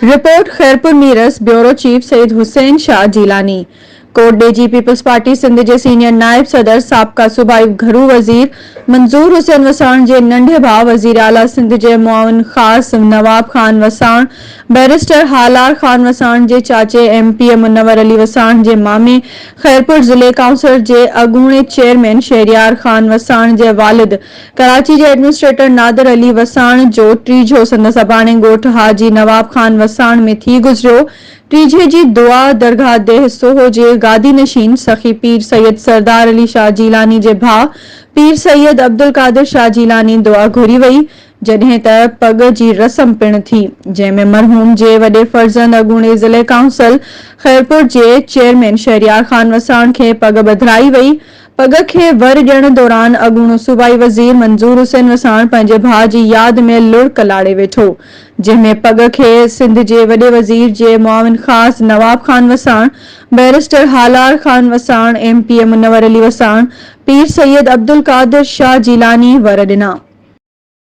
Report Khairpur मीरस bureau chief Saeed Hussain Shah Jilani. कोट Daisy peoples party Sindh के senior नायब सदर साबका सूबाई घरू वजीर मंजूर हुसैन वसाण के नंढे भाउ वजीर आला सिंध के मुआविन खास नवाब खान वसाण, बैरिस्टर हालार खान वसाण के चाचे MP मुनव्वर अली वसाण के मामे, खैरपुर जिले काउंसिल के अगूणे चेयरमैन शहरियार खान वसाण के वालिद, कराची के एडमिनिस्ट्रेटर नादर अली वसाण जो टीजो संदसि अबाणे ॻोठ हाजी नवाब खान वसाण में थी गुजरियो। टीजे जी दुआ दरगाह दे हिस्सो होजे गादी नशीन सखी पीर सैयद सरदार अली शाह जीलानी जे भाउ पीर सैयद अब्दुल कादिर शाह जीलानी दुआ घुरी वई, जॾहिं त पग जी रस्म पिण थी, जंहिंमें मरहूम जे वॾे फर्ज़ंद अगूणे ज़िले काउंसिल खैरपुर जे चेयरमैन शहरियार खान वसाण खे पग ॿधाई वई। पग खे वर ॾियण दौरान अगूणो सूबाई वज़ीर मंजूर हुसैन वसाण पंहिंजे भाउ जी यादि में लुड़क लाड़े वेठो, जंहिंमें पग खे सिंध जे वॾे वज़ीर जे मुआविन खास नवाब खान वसाण, बैरिस्टर हालार खान वसाण, MP मुनव्वर अली वसाण, पीर सैयद अब्दुल कादिर शाह जीलानी वर ॾिना।